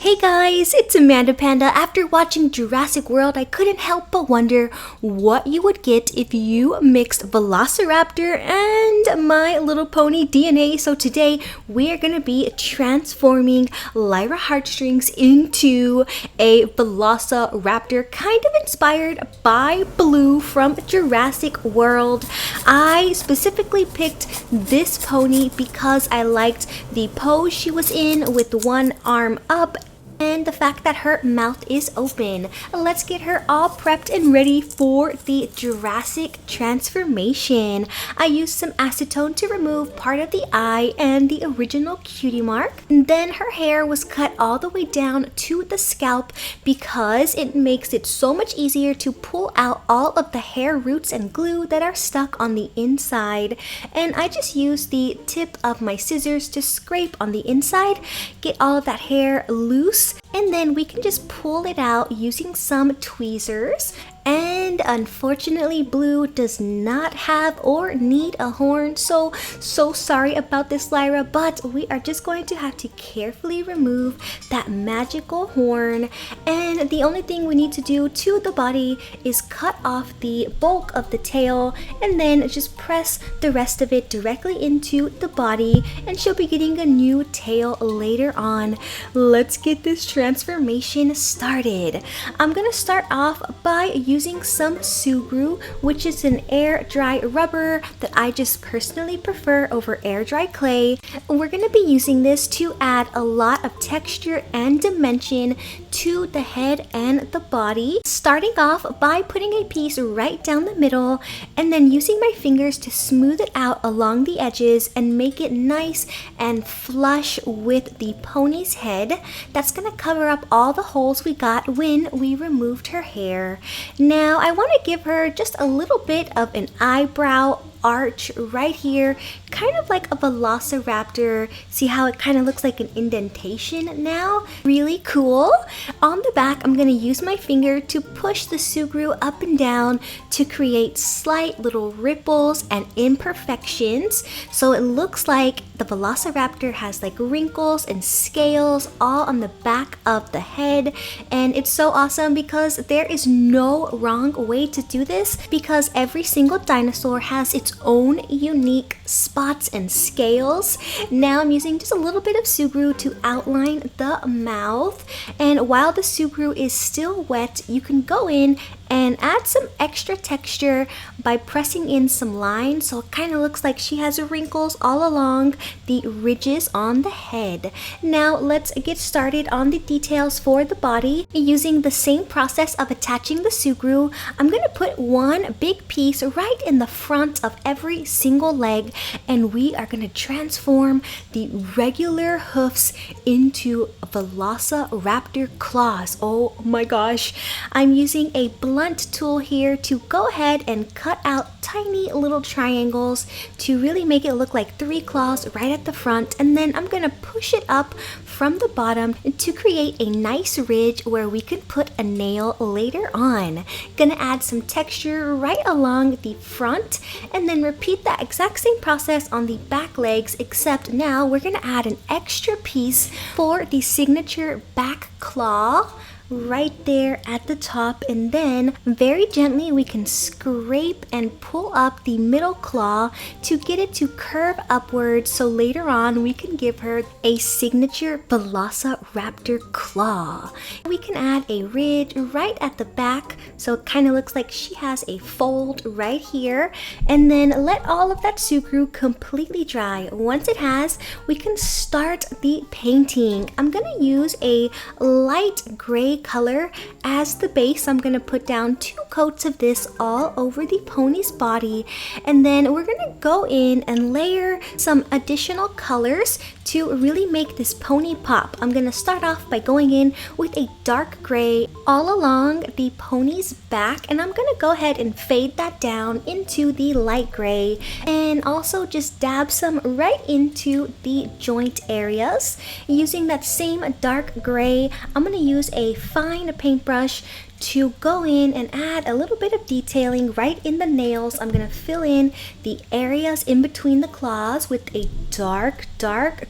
Hey guys, it's MandaPanda. After watching Jurassic World, I couldn't help but wonder what you would get if you mixed Velociraptor and My Little Pony DNA. So today we are going to be transforming Lyra Heartstrings into a Velociraptor, kind of inspired by Blue from Jurassic World. I specifically picked this pony because I liked the pose she was in with one arm up and the fact that her mouth is open. Let's get her all prepped and ready for the Jurassic transformation. I used some acetone to remove part of the eye and the original cutie mark. And then her hair was cut all the way down to the scalp because it makes it so much easier to pull out all of the hair roots and glue that are stuck on the inside. And I just used the tip of my scissors to scrape on the inside, get all of that hair loose, and then we can just pull it out using some tweezers. And unfortunately, Blue does not have or need a horn, so sorry about this, Lyra, but we are just going to have to carefully remove that magical horn. And the only thing we need to do to the body is cut off the bulk of the tail and then just press the rest of it directly into the body, and she'll be getting a new tail later on. Let's get this transformation started. I'm gonna start off by using some Sugru, which is an air dry rubber that I just personally prefer over air dry clay. We're going to be using this to add a lot of texture and dimension to the head and the body, starting off by putting a piece right down the middle and then using my fingers to smooth it out along the edges and make it nice and flush with the pony's head. That's going to cover up all the holes we got when we removed her hair. Now I want to give her just a little bit of an eyebrow arch right here, kind of like a Velociraptor. See how it kind of looks like an indentation now? Really cool. On the back, I'm going to use my finger to push the Sugru up and down to create slight little ripples and imperfections, so it looks like the Velociraptor has like wrinkles and scales all on the back of the head. And it's so awesome because there is no wrong way to do this, because every single dinosaur has its own unique spots and scales. Now I'm using just a little bit of Sugru to outline the mouth, and while the Sugru is still wet, you can go in and add some extra texture by pressing in some lines, so it kind of looks like she has wrinkles all along the ridges on the head. Now let's get started on the details for the body. Using the same process of attaching the Sugru, I'm going to put one big piece right in the front of every single leg, and we are going to transform the regular hoofs into Velociraptor claws. Oh my gosh, I'm using a blunt tool here to go ahead and cut out tiny little triangles to really make it look like 3 claws right at the front, and then I'm gonna push it up from the bottom to create a nice ridge where we can put a nail later on. Gonna add some texture right along the front and then repeat that exact same process on the back legs, except now we're gonna add an extra piece for the signature back claw right there at the top, and then very gently we can scrape and pull up the middle claw to get it to curve upwards, so later on we can give her a signature Velociraptor claw. We can add a ridge right at the back so it kind of looks like she has a fold right here, and then let all of that Sugru completely dry. Once it has, we can start the painting. I'm gonna use a light gray color as the base. I'm going to put down 2 coats of this all over the pony's body, and then we're going to go in and layer some additional colors to really make this pony pop. I'm going to start off by going in with a dark gray all along the pony's back, and I'm going to go ahead and fade that down into the light gray, and also just dab some right into the joint areas. Using that same dark gray, I'm going to use a fine paintbrush to go in and add a little bit of detailing right in the nails. I'm gonna fill in the areas in between the claws with a dark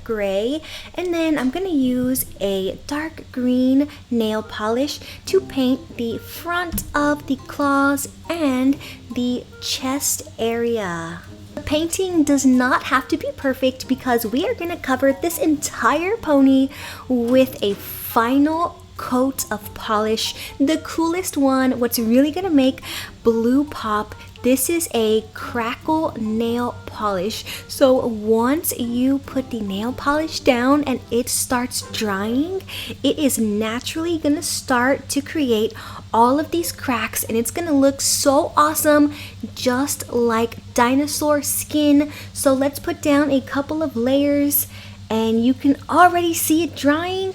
gray, and then I'm gonna use a dark green nail polish to paint the front of the claws and the chest area. The painting does not have to be perfect because we are going to cover this entire pony with a final coat of polish, the coolest one, what's really going to make blue pop. This is a Crackle nail polish. So once you put the nail polish down and it starts drying, it is naturally going to start to create all of these cracks, and it's going to look so awesome, just like dinosaur skin. So let's put down a couple of layers, and you can already see it drying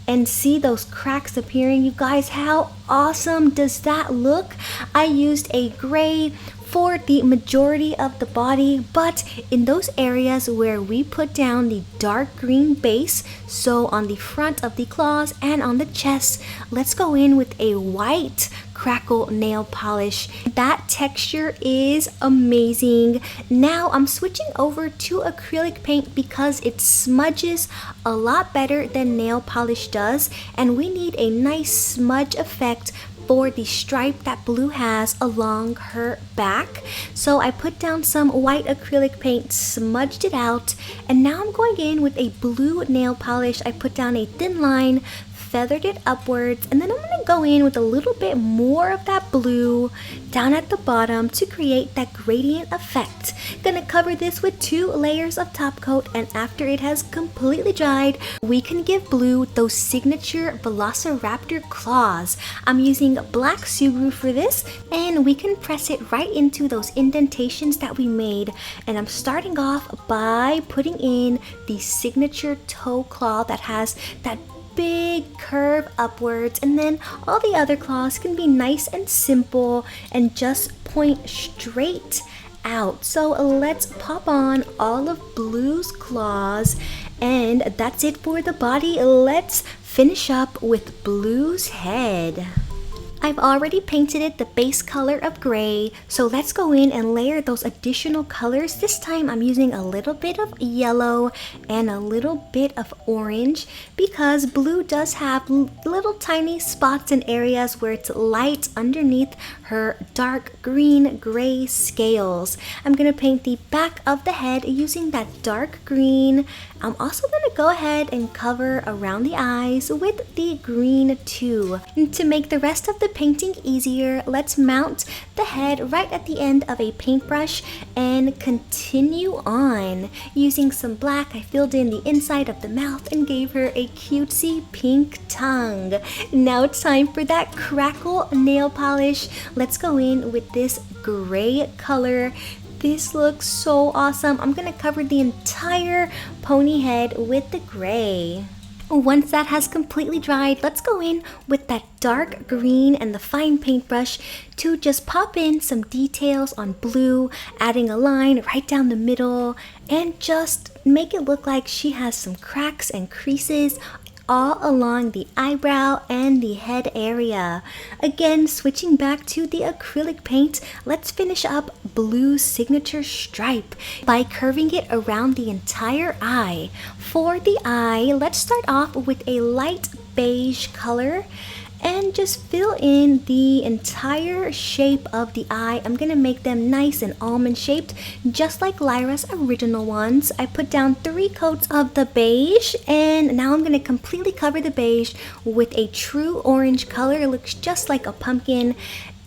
and see those cracks appearing. You guys, how awesome does that look? I used a gray for the majority of the body, but in those areas where we put down the dark green base, so on the front of the claws and on the chest, let's go in with a white Crackle nail polish. That texture is amazing. Now I'm switching over to acrylic paint because it smudges a lot better than nail polish does, and we need a nice smudge effect for the stripe that Blue has along her back. So I put down some white acrylic paint, smudged it out, and now I'm going in with a blue nail polish. I put down a thin line, feathered it upwards, and then I'm going to go in with a little bit more of that blue down at the bottom to create that gradient effect. Gonna cover this with 2 layers of top coat, and after it has completely dried, we can give Blue those signature Velociraptor claws. I'm using black Subaru for this, and we can press it right into those indentations that we made. And I'm starting off by putting in the signature toe claw that has that big curve upwards, and then all the other claws can be nice and simple and just point straight out. So let's pop on all of Blue's claws, and that's it for the body. Let's finish up with Blue's head. I've already painted it the base color of gray, so let's go in and layer those additional colors. This time I'm using a little bit of yellow and a little bit of orange because Blue does have little tiny spots and areas where it's light underneath her dark green gray scales. I'm going to paint the back of the head using that dark green. I'm also going to go ahead and cover around the eyes with the green too. And to make the rest of the painting easier, let's mount the head right at the end of a paintbrush and continue on. Using some black, I filled in the inside of the mouth and gave her a cutesy pink tongue. Now it's time for that Crackle nail polish. Let's go in with this gray color. This looks so awesome. I'm gonna cover the entire pony head with the gray. Once that has completely dried, let's go in with that dark green and the fine paintbrush to just pop in some details on Blue, adding a line right down the middle, and just make it look like she has some cracks and creases all along the eyebrow and the head area. Again, switching back to the acrylic paint, let's finish up Blue's signature stripe by curving it around the entire eye. For the eye, let's start off with a light beige color and just fill in the entire shape of the eye. I'm gonna make them nice and almond shaped, just like Lyra's original ones. I put down 3 coats of the beige, and now I'm gonna completely cover the beige with a true orange color. It looks just like a pumpkin.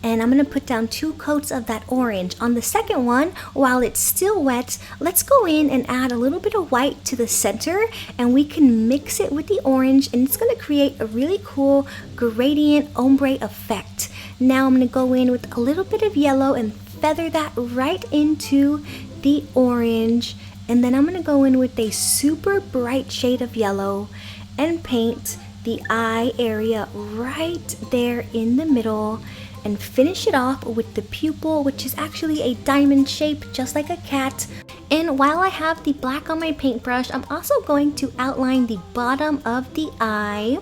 And I'm going to put down 2 coats of that orange. On the second one, while it's still wet, let's go in and add a little bit of white to the center, and we can mix it with the orange, and it's going to create a really cool gradient ombre effect. Now I'm going to go in with a little bit of yellow and feather that right into the orange, and then I'm going to go in with a super bright shade of yellow and paint the eye area right there in the middle, and finish it off with the pupil, which is actually a diamond shape just like a cat. And while I have the black on my paintbrush, I'm also going to outline the bottom of the eye.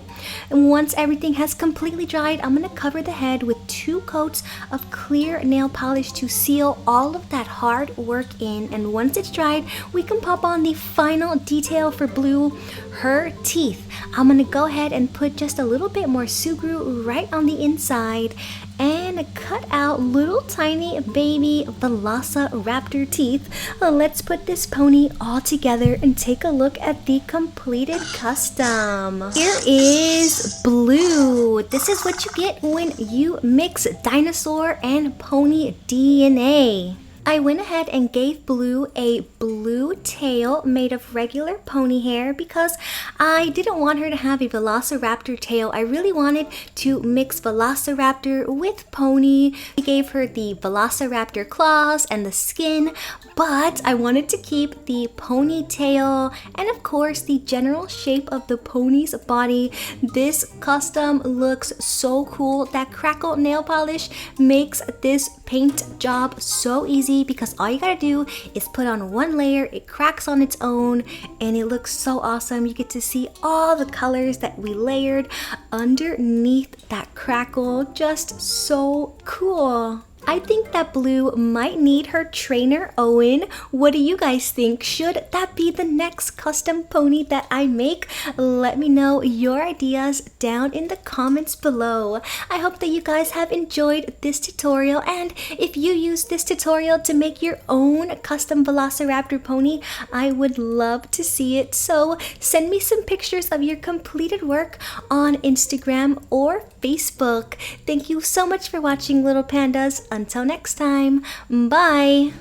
And once everything has completely dried, I'm going to cover the head with 2 coats of clear nail polish to seal all of that hard work in. And once it's dried, we can pop on the final detail for Blue, her teeth. I'm going to go ahead and put just a little bit more Sugru right on the inside and cut out little tiny baby Velociraptor teeth. Let's put this pony all together and take a look at the completed custom. Here is Blue. This is what you get when you mix dinosaur and pony DNA. I went ahead and gave Blue a blue tail made of regular pony hair because I didn't want her to have a Velociraptor tail. I really wanted to mix Velociraptor with pony. I gave her the Velociraptor claws and the skin, but I wanted to keep the ponytail and of course the general shape of the pony's body. This custom looks so cool. That Crackle nail polish makes this paint job so easy because all you gotta do is put on one layer, it cracks on its own, and it looks so awesome. You get to see all the colors that we layered underneath that Crackle. Just so cool. I think that Blue might need her trainer, Owen. What do you guys think? Should that be the next custom pony that I make? Let me know your ideas down in the comments below. I hope that you guys have enjoyed this tutorial, and if you use this tutorial to make your own custom Velociraptor pony, I would love to see it. So send me some pictures of your completed work on Instagram or Facebook. Thank you so much for watching, little pandas. Until next time, bye!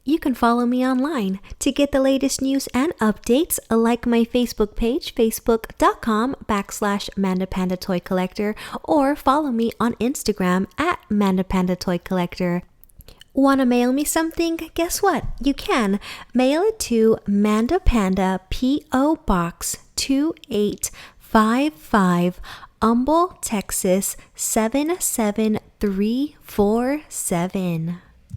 You can follow me online to get the latest news and updates. Like my Facebook page, facebook.com/MandaPanda Toy Collector, or follow me on Instagram at MandaPanda Toy Collector. Want to mail me something? Guess what? You can. Mail it to MandaPanda P.O. Box 2855, Humble, Texas 77347.